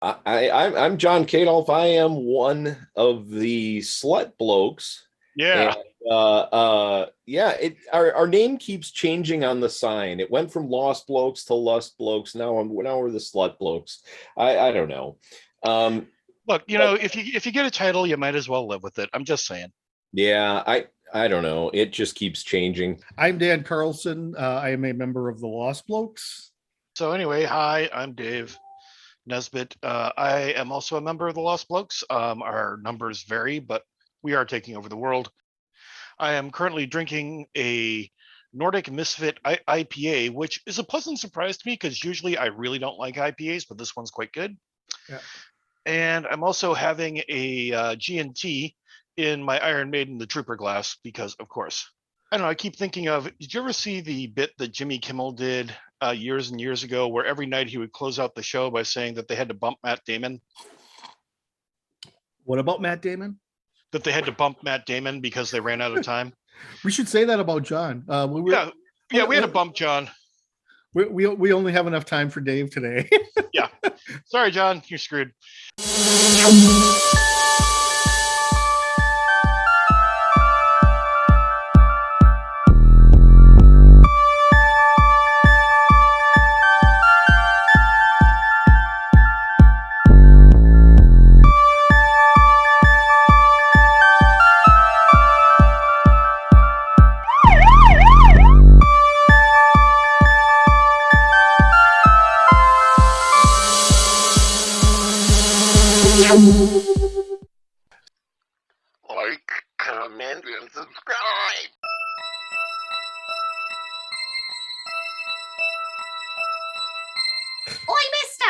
I'm John Kadolf. I am one of the slut blokes, and Yeah. yeah, our name keeps changing on the sign. It went from Lost Blokes to Lust Blokes. Now we're the slut blokes. I don't know. Um, Look, but if you get a title, you might as well live with it. I'm just saying. yeah, I don't know. It just keeps changing. I'm Dan Carlson. I am a member of the Lost Blokes. So anyway, hi, I'm Dave Nesbitt. I am also a member of the Lost Blokes. Our numbers vary, but we are taking over the world. I am currently drinking a Nordic Misfit IPA, which is a pleasant surprise to me because usually I really don't like IPAs, but this one's quite good. Yeah. And I'm also having a G&T in my Iron Maiden the Trooper glass because, of course. I don't know. I keep thinking of. Did you ever see the bit that Jimmy Kimmel did years and years ago, where every night he would close out the show by saying that they had to bump Matt Damon? What about Matt Damon? That they had to bump Matt Damon because they ran out of time. We should say that about John. Yeah, we had to bump John. We only have enough time for Dave today. Yeah, sorry, John, you're screwed. Like, comment, and subscribe. Oi, mister!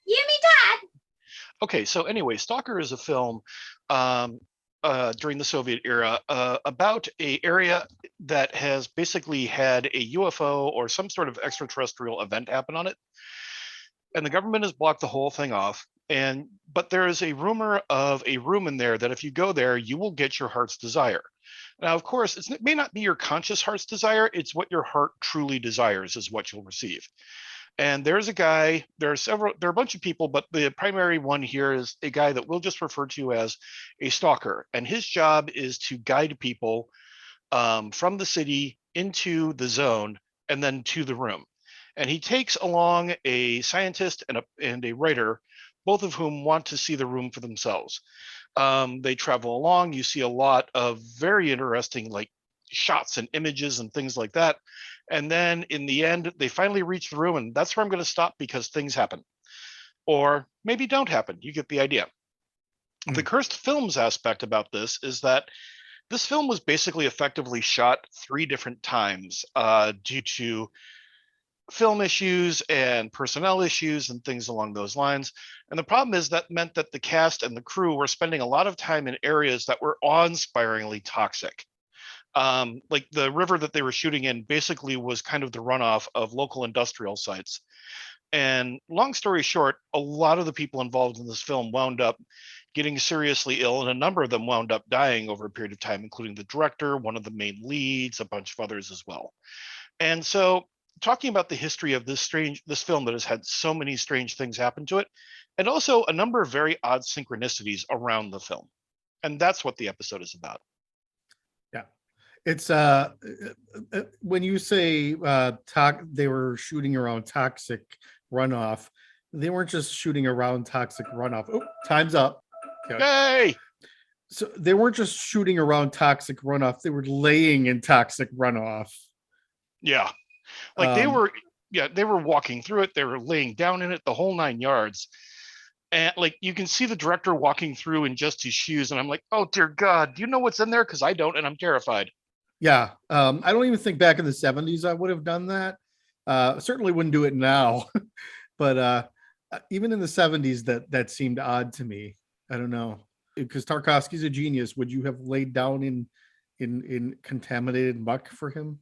You me dad? Okay, so anyway, Stalker is a film during the Soviet era about a area that has basically had a UFO or some sort of extraterrestrial event happen on it, and the government has blocked the whole thing off. But there is a rumor of a room in there that if you go there, you will get your heart's desire. Now, of course, it may not be your conscious heart's desire; it's what your heart truly desires is what you'll receive. And there's a guy, there are a bunch of people, but the primary one here is a guy that we'll just refer to as a stalker. And his job is to guide people from the city into the zone and then to the room. And he takes along a scientist and a writer, both of whom want to see the room for themselves. They travel along. You see a lot of very interesting, like, shots and images and things like that. And then in the end, they finally reach the room, and that's where I'm going to stop because things happen. Or maybe don't happen. You get the idea. The cursed films aspect about this is that this film was basically effectively shot 3 different times due to film issues and personnel issues and things along those lines. And the problem is that meant that the cast and the crew were spending a lot of time in areas that were awe-inspiringly toxic. Like the river that they were shooting in basically was kind of the runoff of local industrial sites. And long story short, a lot of the people involved in this film wound up getting seriously ill, and a number of them wound up dying over a period of time, including the director, one of the main leads, a bunch of others as well. And so, talking about the history of this film that has had so many strange things happen to it, and also a number of very odd synchronicities around the film. And that's what the episode is about. Yeah. It's when you say they were shooting around toxic runoff, they weren't just shooting around toxic runoff. Oh, time's up. Okay. Yay! So they weren't just shooting around toxic runoff, they were laying in toxic runoff. Yeah. Like they were walking through it, they were laying down in it, the whole 9 yards. And like you can see the director walking through in just his shoes, and I'm like, oh dear God, do you know what's in there? Because I don't, and I'm terrified. Yeah. I don't even think back in the 70s I would have done that. Certainly wouldn't do it now. But even in the 70s, that seemed odd to me. I don't know. Because Tarkovsky's a genius. Would you have laid down in contaminated muck for him?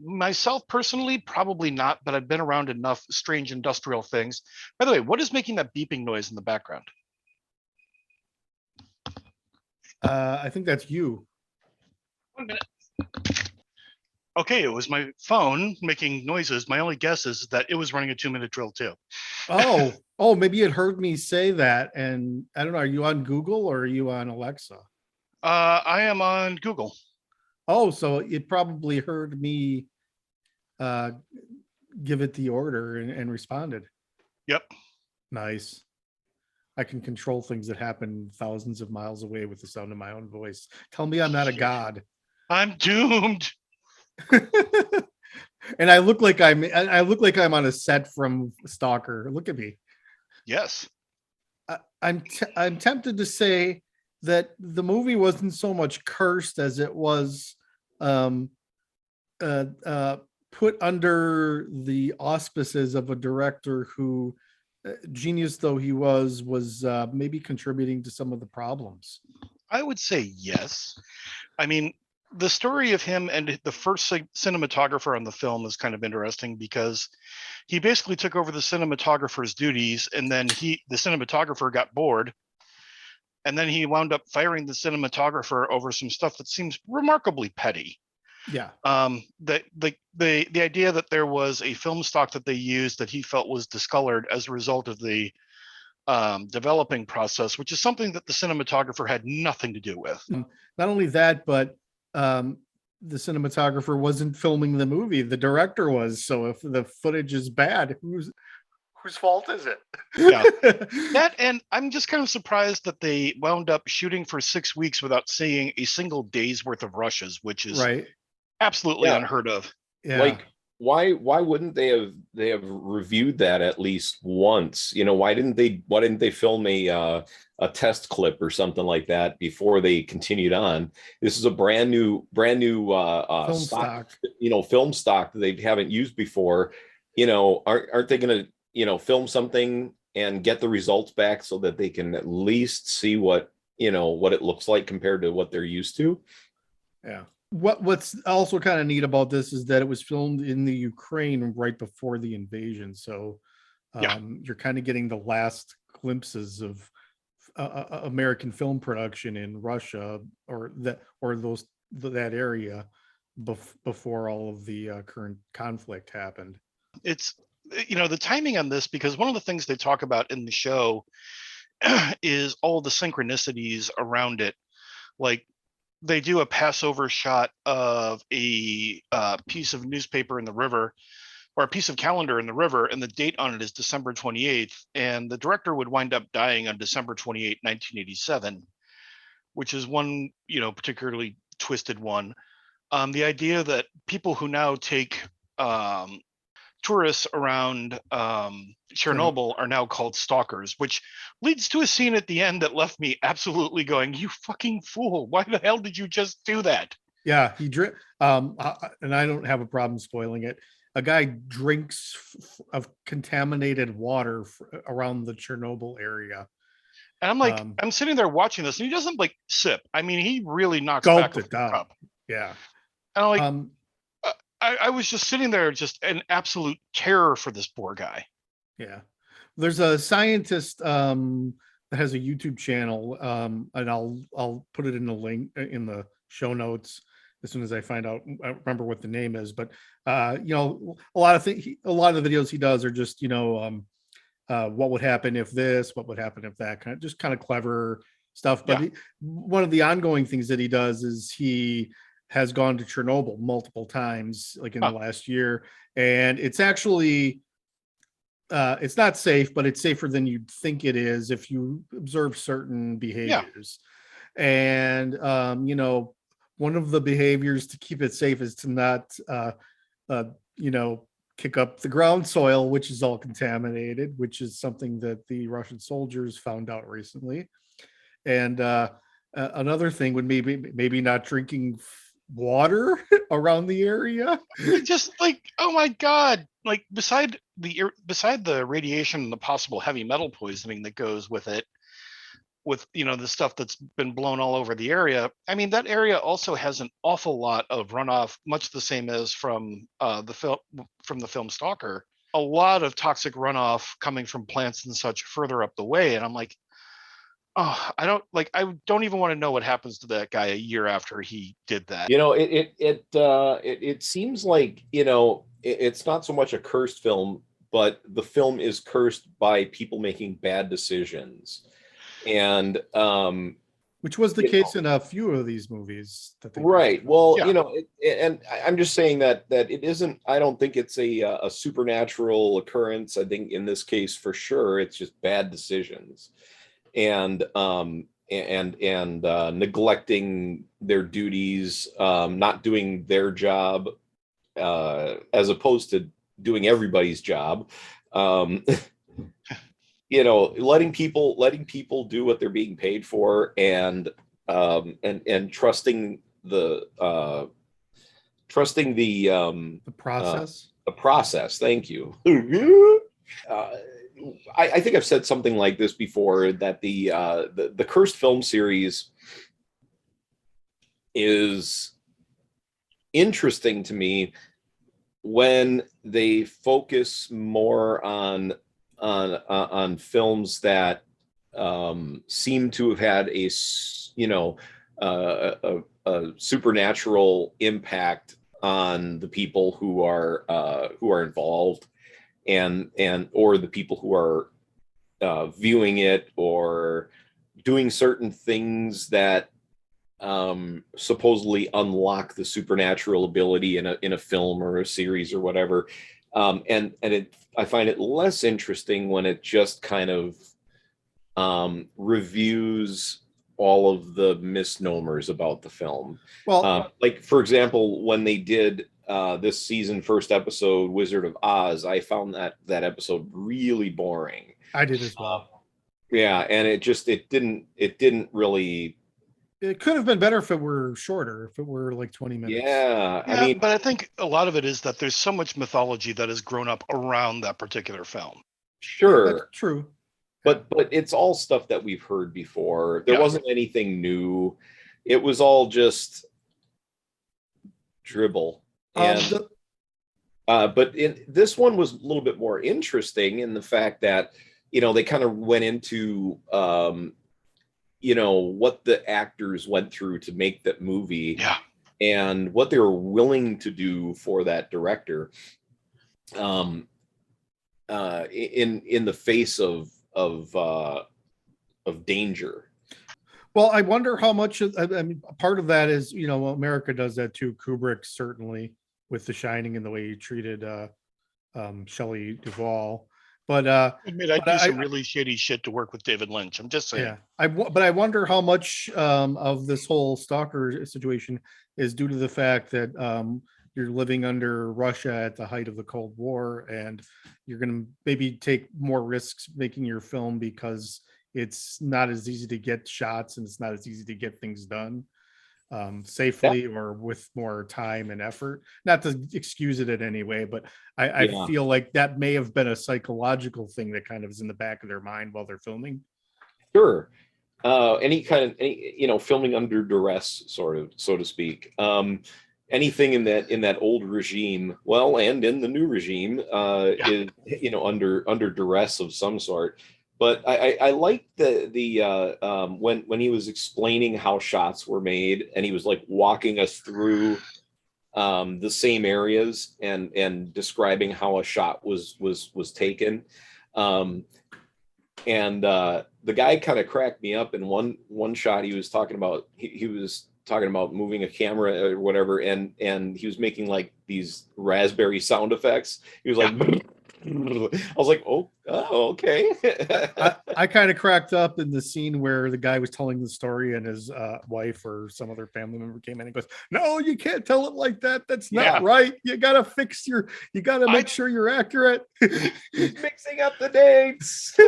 Myself personally, probably not, but I've been around enough strange industrial things. By the way, what is making that beeping noise in the background? I think that's you. 1 minute. Okay, it was my phone making noises. My only guess is that it was running a 2-minute drill too. Oh, maybe it heard me say that. And I don't know, are you on Google or are you on Alexa? I am on Google. Oh, so it probably heard me uh, give it the order and responded. Yep. Nice. I can control things that happen thousands of miles away with the sound of my own voice. Tell me I'm not a god. I'm doomed. And I look like I'm on a set from Stalker. Look at me. Yes. I'm tempted to say that the movie wasn't so much cursed as it was um, put under the auspices of a director who, genius though he was maybe contributing to some of the problems. I would say yes. I mean, the story of him and the first cinematographer on the film is kind of interesting because he basically took over the cinematographer's duties, and then the cinematographer got bored, and then he wound up firing the cinematographer over some stuff that seems remarkably petty. Yeah. The idea that there was a film stock that they used that he felt was discolored as a result of the developing process, which is something that the cinematographer had nothing to do with. Not only that, but the cinematographer wasn't filming the movie, the director was. So if the footage is bad, whose fault is it? Yeah. That, and I'm just kind of surprised that they wound up shooting for 6 weeks without seeing a single day's worth of rushes, which is right. absolutely Yeah. unheard of. Yeah. Like, why wouldn't they have reviewed that at least once? Why didn't they film a test clip or something like that before they continued on? This is a brand new film stock, stock. film stock that they haven't used before. Aren't they going to film something and get the results back so that they can at least see what it looks like compared to what they're used to? Yeah. What's also kind of neat about this is that it was filmed in the Ukraine right before the invasion. So you're kind of getting the last glimpses of American film production in Russia or that area before all of the current conflict happened. It's the timing on this, because one of the things they talk about in the show is all the synchronicities around it. Like, they do a Passover shot of a piece of newspaper in the river, or a piece of calendar in the river, and the date on it is December 28th, and the director would wind up dying on December 28th, 1987, which is one particularly twisted one. The idea that people who now take tourists around Chernobyl are now called stalkers, which leads to a scene at the end that left me absolutely going, "You fucking fool! Why the hell did you just do that?" Yeah, and I don't have a problem spoiling it. A guy drinks of contaminated water around the Chernobyl area. And I'm like, I'm sitting there watching this, and he doesn't like sip. I mean, he really knocks back a cup. Yeah. And I'm like, I was just sitting there, just in absolute terror for this poor guy. Yeah. There's a scientist that has a YouTube channel, and I'll put it in the link in the show notes as soon as I find out. I don't remember what the name is, but a lot of the videos he does are just what would happen if this, what would happen if that, kind of clever stuff. But one of the ongoing things that he does is he has gone to Chernobyl multiple times, like in the last year, and it's actually it's not safe, but it's safer than you'd think it is if you observe certain behaviors. And one of the behaviors to keep it safe is to not kick up the ground soil, which is all contaminated, which is something that the Russian soldiers found out recently. And another thing would maybe not drinking water around the area. Just like, oh my God, like beside the radiation and the possible heavy metal poisoning that goes with it, with the stuff that's been blown all over the area. I mean, that area also has an awful lot of runoff, much the same as from the film Stalker. A lot of toxic runoff coming from plants and such further up the way, and I'm like, I don't even want to know what happens to that guy a year after he did that. It seems like, it's not so much a cursed film, but the film is cursed by people making bad decisions. And which was the you case in a few of these movies that they right. Well, Yeah. and I'm just saying that it isn't, I don't think it's a supernatural occurrence. I think in this case, for sure, it's just bad decisions. And neglecting their duties, not doing their job, as opposed to doing everybody's job. Letting people do what they're being paid for, and trusting the process. the process. Thank you. I think I've said something like this before, that the cursed film series is interesting to me when they focus more on films that seem to have had a supernatural impact on the people who are involved, and or the people who are viewing it, or doing certain things that supposedly unlock the supernatural ability in a film or a series or whatever. I find it less interesting when it just kind of reviews all of the misnomers about the film. Well, like, for example, when they did this season first episode, Wizard of Oz, I found that episode really boring. I did as well. Yeah, and it didn't really. It could have been better if it were shorter, if it were like 20 minutes. Yeah, Yeah, but I think a lot of it is that there's so much mythology that has grown up around that particular film. sure. That's true. But it's all stuff that we've heard before. There Yeah. wasn't anything new. It was all just dribble. And but this one was a little bit more interesting in the fact that, they kind of went into what the actors went through to make that movie. Yeah. And what they were willing to do for that director, in the face of danger. Well, I wonder how much I mean, part of that is, America does that too. Kubrick certainly, with The Shining and the way he treated Shelley Duvall. But I mean, I'd but do some really shady shit to work with David Lynch. I'm just saying. yeah, but I wonder how much of this whole stalker situation is due to the fact that you're living under Russia at the height of the Cold War, and you're going to maybe take more risks making your film because it's not as easy to get shots and it's not as easy to get things done safely or with more time and effort. Not to excuse it in any way, but I feel like that may have been a psychological thing that kind of is in the back of their mind while they're filming. Sure. Any filming under duress, sort of, so to speak. Anything in that old regime, well, and in the new regime, is under duress of some sort. But I like when he was explaining how shots were made, and he was like walking us through the same areas and describing how a shot was taken. And the guy kind of cracked me up in one shot. He was talking about he was talking about moving a camera or whatever, and he was making like these raspberry sound effects. He was like, I was like, oh okay. I kind of cracked up in the scene where the guy was telling the story and his wife or some other family member came in and goes, no, you can't tell it like that. That's not right. You got to make sure you're accurate. He's mixing up the dates.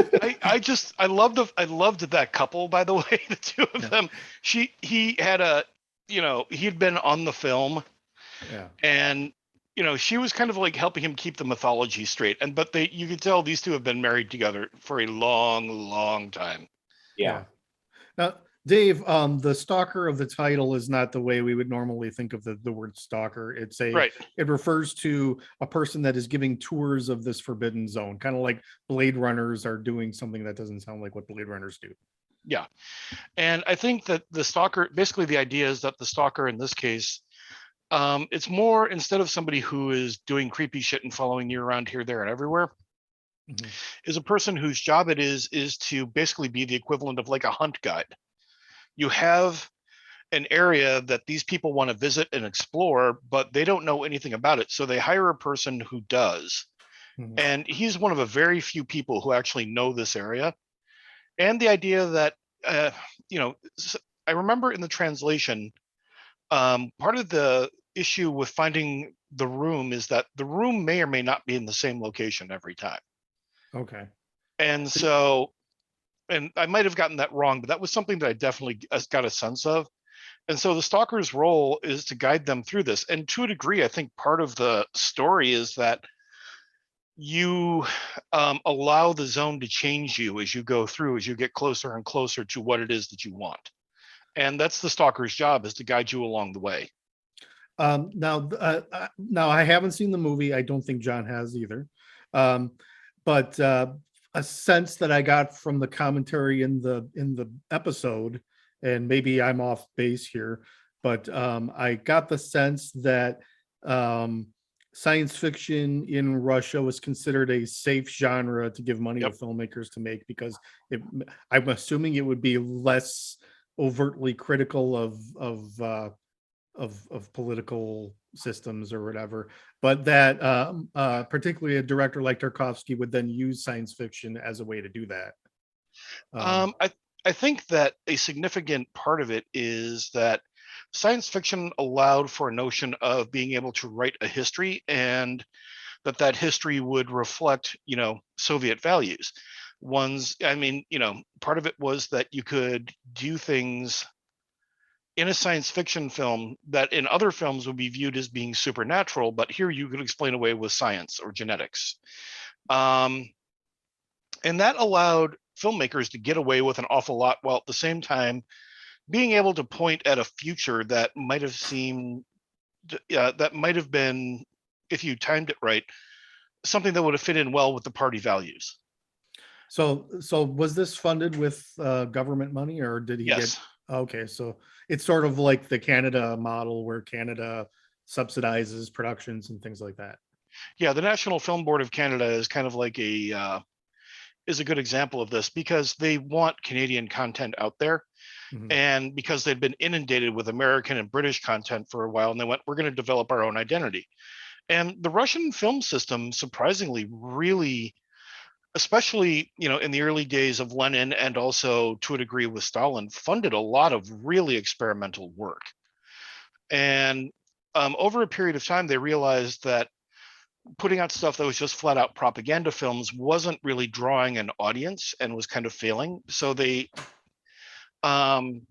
I loved that couple, by the way, the two of them. He had he'd been on the film. Yeah. And she was kind of like helping him keep the mythology straight. But you could tell these two have been married together for a long, long time. Yeah. Now, Dave, the stalker of the title is not the way we would normally think of the word stalker. It refers to a person that is giving tours of this forbidden zone, kind of like Blade Runners are doing something that doesn't sound like what Blade Runners do. Yeah. And I think that the stalker, basically the idea is that the stalker in this case, it's more, instead of somebody who is doing creepy shit and following you around here, there, and everywhere, Mhm. is a person whose job it is to basically be the equivalent of like a hunt guide. You have an area that these people want to visit and explore, but they don't know anything about it. So they hire a person who does. Mhm. And he's one of a very few people who actually know this area. And the idea that, uh, you know, I remember in the translation, part of the issue with finding the room is that the room may or may not be in the same location every time. Okay. And so, and I might have gotten that wrong, but that was something that I definitely got a sense of. And so the stalker's role is to guide them through this. And to a degree, I think part of the story is that you allow the zone to change you as you go through, as you get closer and closer to what it is that you want. And that's the stalker's job, is to guide you along the way. Now I haven't seen the movie. I don't think John has either. But a sense that I got from the commentary in the episode, and maybe I'm off base here, but I got the sense that science fiction in Russia was considered a safe genre to give money Yep. to filmmakers to make, because I'm assuming it would be less overtly critical of political systems or whatever, but that particularly a director like Tarkovsky would then use science fiction as a way to do that. I think that a significant part of it is that science fiction allowed for a notion of being able to write a history, and that history would reflect, Soviet values. Part of it was that you could do things in a science fiction film that in other films would be viewed as being supernatural, but here you could explain away with science or genetics. And that allowed filmmakers to get away with an awful lot, while at the same time being able to point at a future that might have been, if you timed it right, something that would have fit in well with the party values. So was this funded with government money, or did he Yes. get? Okay, so it's sort of like the Canada model, where Canada subsidizes productions and things like that. Yeah, the National Film Board of Canada is kind of like is a good example of this, because they want Canadian content out there. Mhm. And because they'd been inundated with American and British content for a while, and they went, we're going to develop our own identity. And the Russian film system, surprisingly, really, especially, in the early days of Lenin, and also to a degree with Stalin, funded a lot of really experimental work. And over a period of time, they realized that putting out stuff that was just flat out propaganda films wasn't really drawing an audience and was kind of failing. So they underwrote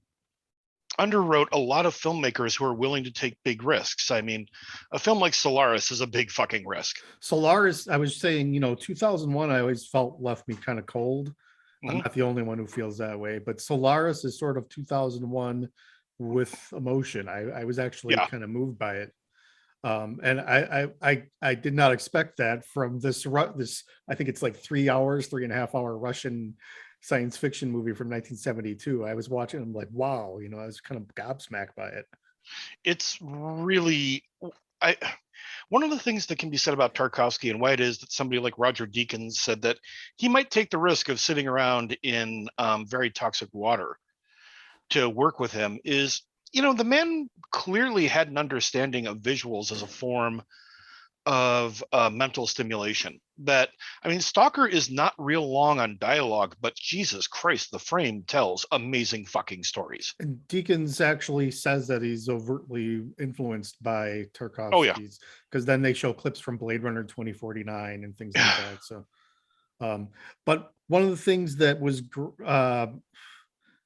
a lot of filmmakers who are willing to take big risks. I mean, a film like Solaris is a big fucking risk. Solaris, I was saying, 2001, I always felt left me kind of cold. I'm Mhm. not the only one who feels that way, but Solaris is sort of 2001 with emotion. I was actually Yeah. kind of moved by it. And I did not expect that from this, I think it's like 3.5 hour Russian science fiction movie from 1972. I was watching, I'm like, wow, I was kind of gobsmacked by it. It's really, one of the things that can be said about Tarkovsky, and why it is that somebody like Roger Deakins said that he might take the risk of sitting around in very toxic water to work with him, is, the man clearly had an understanding of visuals as a form of mental stimulation. That, I mean, Stalker is not real long on dialogue, but Jesus Christ, the frame tells amazing fucking stories. And Deakins actually says that he's overtly influenced by Tarkovsky's, Oh, yeah. because then they show clips from Blade Runner 2049 and things like that. So, but one of the things that was,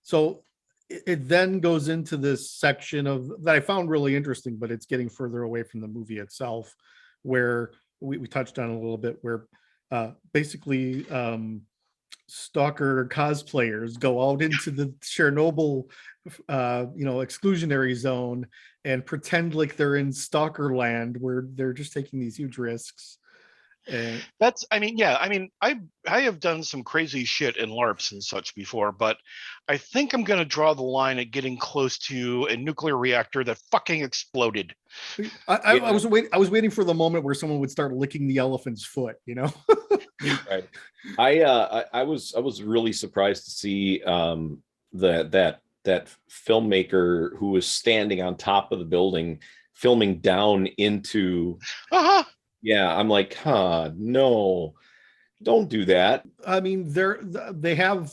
so it then goes into this section of that I found really interesting, but it's getting further away from the movie itself, where we touched on a little bit, where basically stalker cosplayers go out into the Chernobyl exclusionary zone and pretend like they're in stalker land, where they're just taking these huge risks. And That's, I mean, yeah, I mean, I have done some crazy shit in LARPs and such before, but I think I'm going to draw the line at getting close to a nuclear reactor that fucking exploded. I was waiting for the moment where someone would start licking the elephant's foot, you know. Right. I was really surprised to see that filmmaker who was standing on top of the building filming down into. Uh-huh. Yeah, I'm like, huh, no, don't do that. I mean, they have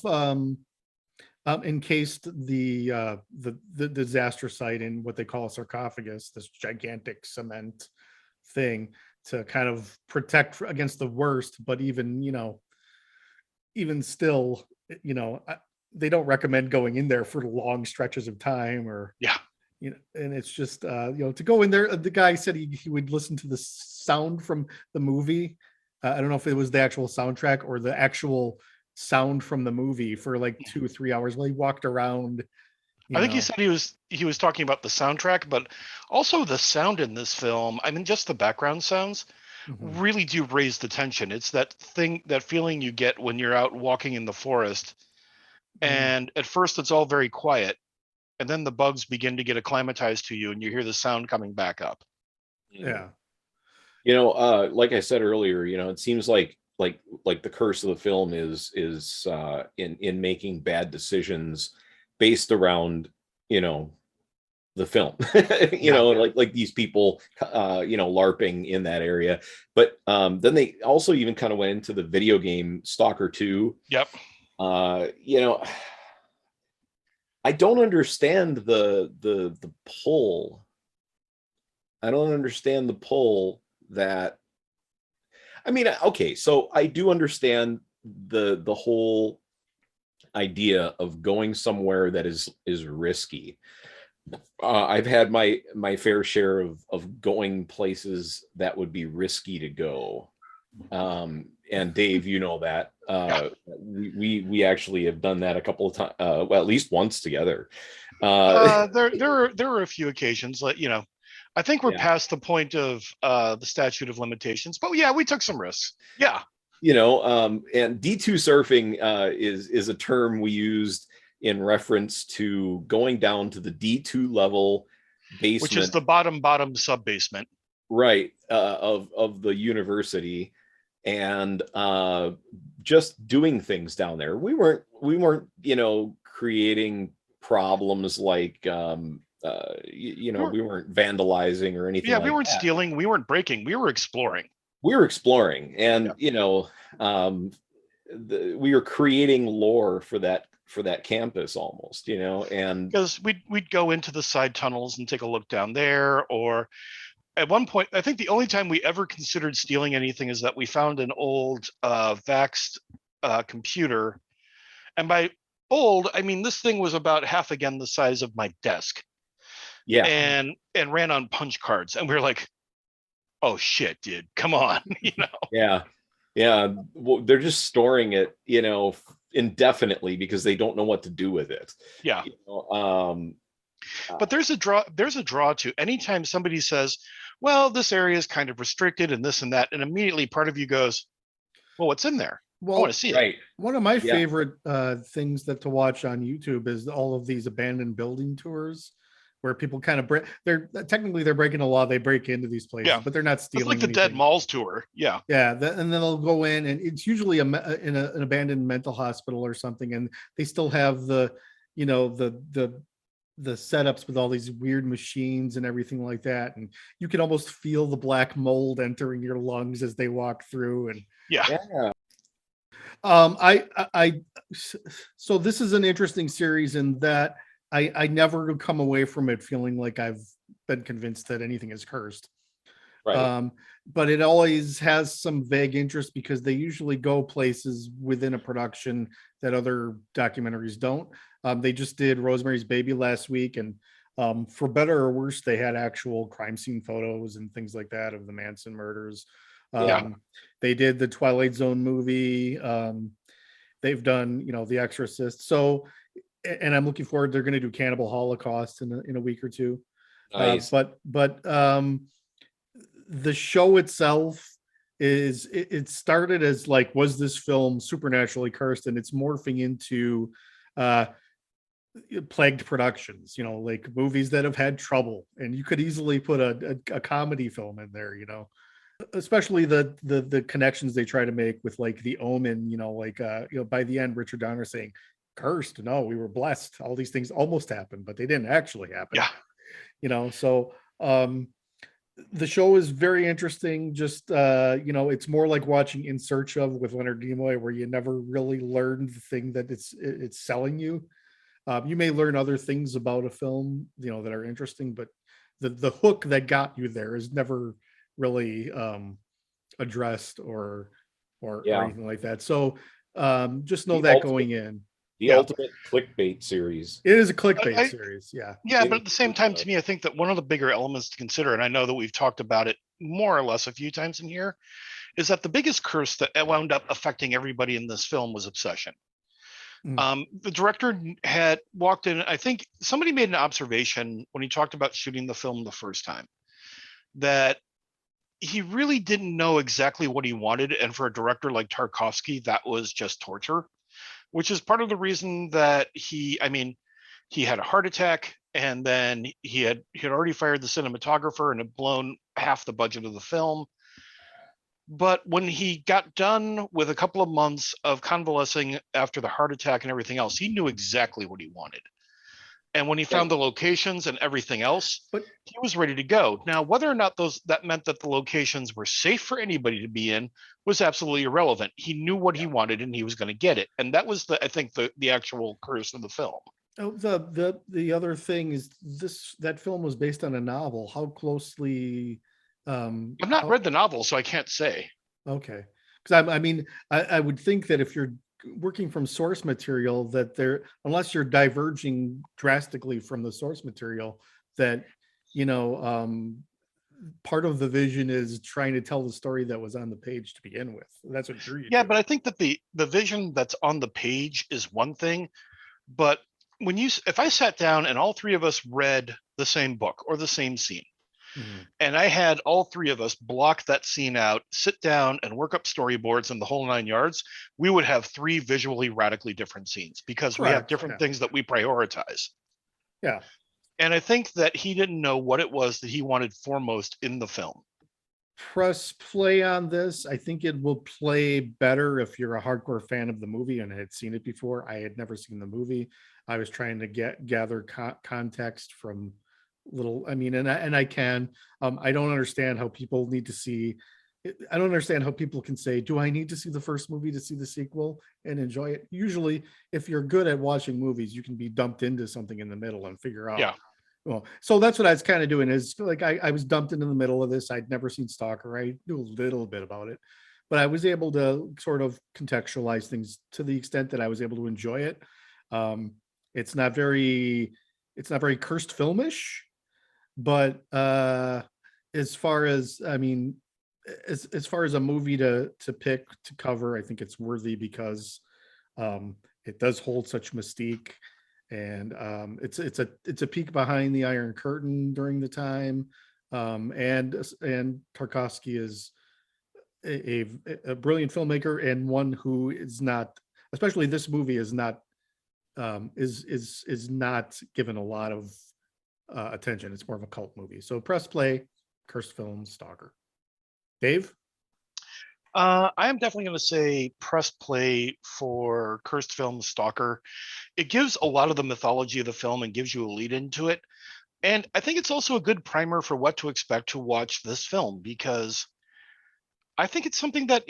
encased the disaster site in what they call a sarcophagus, this gigantic cement thing to kind of protect against the worst. But even, you know, even still, you know, they don't recommend going in there for long stretches of time, or Yeah. you know, and it's just you know, to go in there. The guy said he would listen to the sound from the movie. I don't know if it was the actual soundtrack or the actual sound from the movie for like 2 or 3 hours while he walked around. I think he Know. said he was talking about the soundtrack, but also the sound in this film. I mean, just the background sounds Mhm. really do raise the tension. It's that thing, that feeling you get when you're out walking in the forest, and at first it's all very quiet, and then the bugs begin to get acclimatized to you, and you hear the sound coming back up. Yeah. You know, like I said earlier, you know, it seems like the curse of the film is in making bad decisions based around, you know, the film. You know, like these people you know, LARPing in that area. But then they also even kind of went into the video game Stalker 2. Yep. You know, I don't understand the pull. I don't understand the pull that, I mean, okay, so I do understand the whole idea of going somewhere that is risky. I've had my fair share of going places that would be risky to go. And Dave, you know that we actually have done that a couple of times, well, at least once together. There were a few occasions, like, you know, I think we're Yeah. past the point of the statute of limitations, but yeah, we took some risks. Yeah. You know, and D2 surfing is a term we used in reference to going down to the D2 level basement, Which is the bottom sub basement. right, of the university, and just doing things down there. We weren't, you know, creating problems like you know, we weren't vandalizing or anything. Yeah, like we weren't that. stealing, we weren't breaking, we were exploring. We were exploring, and you know, we were creating lore for that campus almost, you know. And Because we'd go into the side tunnels and take a look down there, or at one point, I think the only time we ever considered stealing anything is that we found an old Vaxxed computer. And by old, I mean, this thing was about half again the size of my desk. yeah, And ran on punch cards. And we were like, oh shit, dude, come on. You know? yeah, well, they're just storing it, you know, indefinitely because they don't know what to do with it. Yeah. You know, but there's a draw to anytime somebody says, well, this area is kind of restricted and this and that, and immediately part of you goes, well, what's in there? I want to see right. it. One of my Yeah. favorite things to watch on YouTube is all of these abandoned building tours where people kind of they're breaking the law. They break into these places, but they're not It's stealing like the anything. Dead Malls tour. Yeah. And then they'll go in, and it's usually in an abandoned mental hospital or something, and they still have the, you know, the setups with all these weird machines and everything like that, and you can almost feel the black mold entering your lungs as they walk through. And Yeah. so this is an interesting series in that I never come away from it feeling like I've been convinced that anything is cursed. Right. But it always has some vague interest because they usually go places within a production that other documentaries don't. They just did Rosemary's Baby last week, and for better or worse, they had actual crime scene photos and things like that of the Manson murders. They did the Twilight Zone movie. They've done, you know, The Exorcist. So, and I'm looking forward. They're going to do Cannibal Holocaust in a week or two. Nice. But the show itself is it started as like, was this film supernaturally cursed, and it's morphing into plagued productions, like movies that have had trouble, and you could easily put a comedy film in there, especially the connections they try to make with like The Omen, like by the end Richard Donner saying cursed, no, we were blessed, all these things almost happened but they didn't actually happen. So the show is very interesting. Just it's more like watching In Search Of with Leonard Nimoy, where you never really learn the thing that it's selling you. You may learn other things about a film that are interesting, but the hook that got you there is never really addressed or anything like that. So just know that going in. The ultimate clickbait series. It is a clickbait series. Yeah. Yeah, but at the same time, to me, I think that one of the bigger elements to consider, and I know that we've talked about it more or less a few times in here, is that the biggest curse that wound up affecting everybody in this film was obsession. The director had walked in, I think somebody made an observation when he talked about shooting the film the first time, that he really didn't know exactly what he wanted. And for a director like Tarkovsky, that was just torture, which is part of the reason that he had a heart attack, and then he had already fired the cinematographer and had blown half the budget of the film. But when he got done with a couple of months of convalescing after the heart attack and everything else, he knew exactly what he wanted. And when he found the locations and everything else, he was ready to go. Now, whether or not that meant that the locations were safe for anybody to be in was absolutely irrelevant. He knew what he wanted and he was going to get it. And that was I think the actual curse of the film. Oh, the other thing is that film was based on a novel. How closely? I've not read the novel, so I can't say. Okay, because I would think that if you're working from source material, that unless you're diverging drastically from the source material, that part of the vision is trying to tell the story that was on the page to begin with. That's what drew you. Yeah, but I think that the vision that's on the page is one thing, but if I sat down and all three of us read the same book or the same scene, and I had all three of us block that scene out, sit down and work up storyboards and the whole 9 yards, we would have three visually radically different scenes because we have different things that we prioritize. Yeah. And I think that he didn't know what it was that he wanted foremost in the film. Press play on this. I think it will play better if you're a hardcore fan of the movie and had seen it before. I had never seen the movie. I was trying to gather context from and I can. I don't understand how people need to see. I don't understand how people can say, do I need to see the first movie to see the sequel and enjoy it? Usually, if you're good at watching movies, you can be dumped into something in the middle and figure out. Yeah. Well, so that's what I was kind of doing, is like I was dumped into the middle of this. I'd never seen Stalker. I knew a little bit about it, but I was able to sort of contextualize things to the extent that I was able to enjoy it. It's not very cursed filmish, but as far as as far as a movie to pick to cover, I think it's worthy because it does hold such mystique, and it's a peek behind the Iron Curtain during the time, and Tarkovsky is a brilliant filmmaker, and one who is not, especially this movie, is not is not given a lot of attention. It's more of a cult movie. So press play, cursed film, Stalker. Dave? I am definitely going to say press play for cursed film, Stalker. It gives a lot of the mythology of the film and gives you a lead into it. And I think it's also a good primer for what to expect to watch this film, because I think it's something that,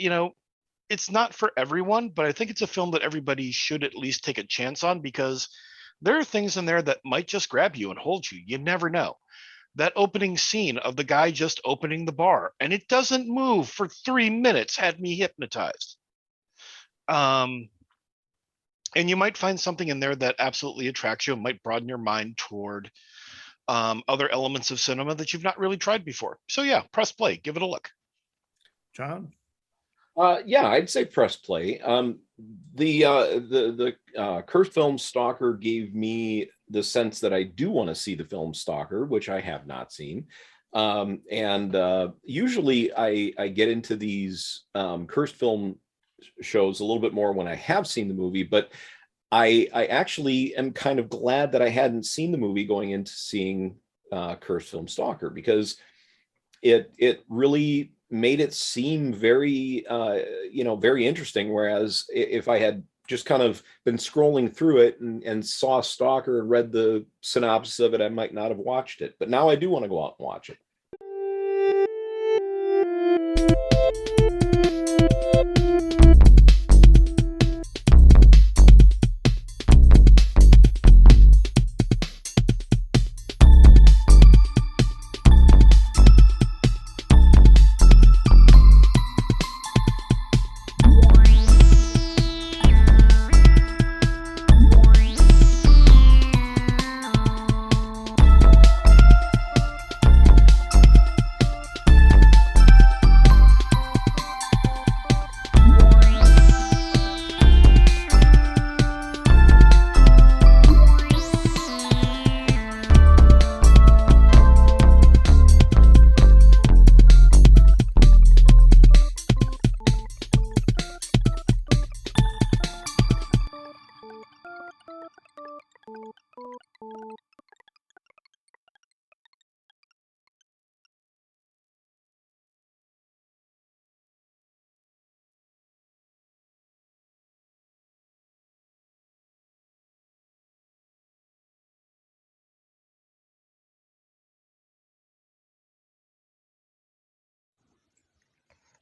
it's not for everyone, but I think it's a film that everybody should at least take a chance on, because there are things in there that might just grab you and hold you. You never know. That opening scene of the guy just opening the bar and it doesn't move for 3 minutes had me hypnotized. And you might find something in there that absolutely attracts you and might broaden your mind toward other elements of cinema that you've not really tried before. So yeah, press play, give it a look. John? Yeah, I'd say press play. The cursed film Stalker gave me the sense that I do want to see the film Stalker, which I have not seen. And usually I get into these cursed film shows a little bit more when I have seen the movie, but I actually am kind of glad that I hadn't seen the movie going into seeing cursed film Stalker, because it really made it seem very very interesting. Whereas if I had just kind of been scrolling through it and saw Stalker and read the synopsis of it, I might not have watched it. But now I do want to go out and watch it.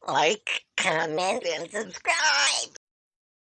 Like, comment, and subscribe.